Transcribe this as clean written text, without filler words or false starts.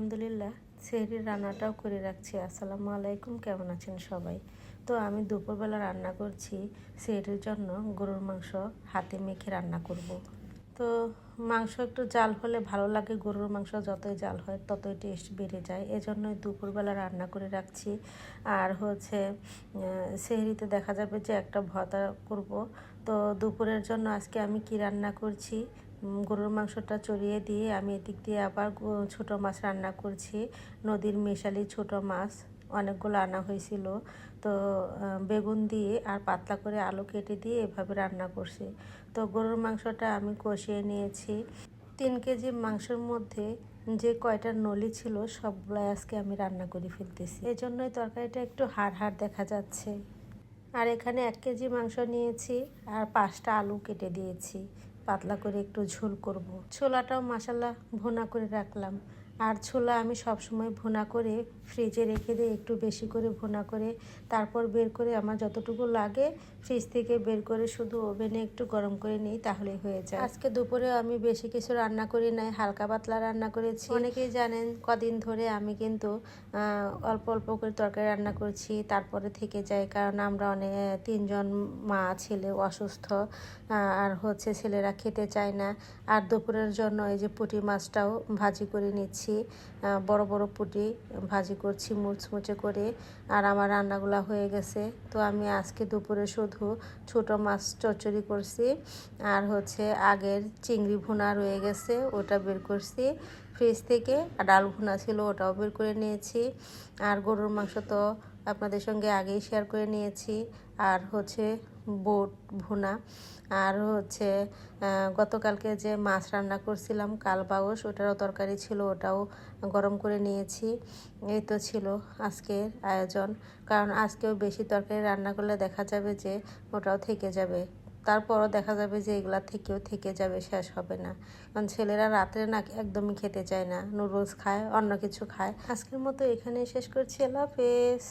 আলহামদুলিল্লাহ সেহরির রান্নাটাও করে রাখছি। আসসালামু আলাইকুম, কেমন আছেন সবাই? তো আমি দুপুরবেলা রান্না করছি সেহরির জন্য গরুর মাংস হাতে মেখে রান্না করব। তো মাংস একটু জাল হলে ভালো লাগে, গরুর মাংস যতই জাল হয় ততই টেস্ট বেড়ে যায়, এজন্যই দুপুরবেলা রান্না করে রাখছি। আর সেহরিতে দেখা যাবে যে একটা ভর্তা করব। তো দুপুরের জন্য আজকে আমি কি রান্না করছি, গরুর মাংসটা চড়িয়ে দিয়ে আমি এদিক দিয়ে আবার ছোটো মাছ রান্না করছি। নদীর মেশালি ছোটো মাছ অনেকগুলো আনা হয়েছিল, তো বেগুন দিয়ে আর পাতলা করে আলু কেটে দিয়ে এভাবে রান্না করছি। তো গরুর মাংসটা আমি কষিয়ে নিয়েছি। 3 কেজি মাংসের মধ্যে যে কয়টা নলি ছিল সবগুলো আজকে আমি রান্না করে ফেলতেছি, এই জন্যই তরকারিটা একটু হাড় হাড় দেখা যাচ্ছে। আর এখানে 1 কেজি মাংস নিয়েছি আর 5টা আলু কেটে দিয়েছি, পাতলা করে একটু ঝোল করব। ছোলাটাও মাশাল্লাহ ভুনা করে রাখলাম। আর ছোলা আমি সবসময় ভুনা করে ফ্রিজে রেখে দিই, একটু বেশি করে ভুনা করে তারপর বের করে আমার যতটুকু লাগে ফ্রিজ থেকে বের করে শুধু ওভেনে একটু গরম করে নিই, তাহলেই হয়ে যায়। আজকে দুপুরে আমি বেশি কিছু রান্না করি নাই, হালকা পাতলা রান্না করেছি। অনেকেই জানেন কদিন ধরে আমি কিন্তু অল্প অল্প করে তরকারি রান্না করছি, তারপরে থেকে যায়, কারণ আমরা অনেক 3 জন মা ছেলে অসুস্থ, আর ছেলেরা খেতে চায় না। আর দুপুরের জন্য এই যে পুঁটি মাছটাও ভাজি করে নিচ্ছি, বড় বড় পুঁটি ভাজি করছি মুচমুচে করে। আর আমার রান্নাগুলো হয়ে গেছে। তো আমি আজকে দুপুরে শুধু ছোটো মাছ চচ্চড়ি করছি, আর আগের চিংড়ি ভুনা রয়ে গেছে ওটা বের করছি ফ্রিজ থেকে, আর ডাল ভুনা ছিল ওটাও বের করে নিয়েছি। আর গরুর মাংস তো আপনাদের সঙ্গে আগেই শেয়ার করে নিয়েছি। আর বোট ভুনা, আর গতকালকে যে মাছ রান্না করছিলাম কালবাউস, ওটারও তরকারি ছিল, ওটাও গরম করে নিয়েছি। এই তো ছিল আজকের আয়োজন, কারণ আজকেও বেশি তরকারি রান্না করলে দেখা যাবে যে ওটাও থেকে যাবে, তারপরও দেখা যাবে যে এগুলা থেকেও থেকে যাবে, শেষ হবে না। কারণ ছেলেরা রাত্রে না একদমই খেতে চায় না, নুডলস খায়, অন্য কিছু খায়। আজকের মতো এখানেই শেষ করছি। আল্লাহ হাফেজ।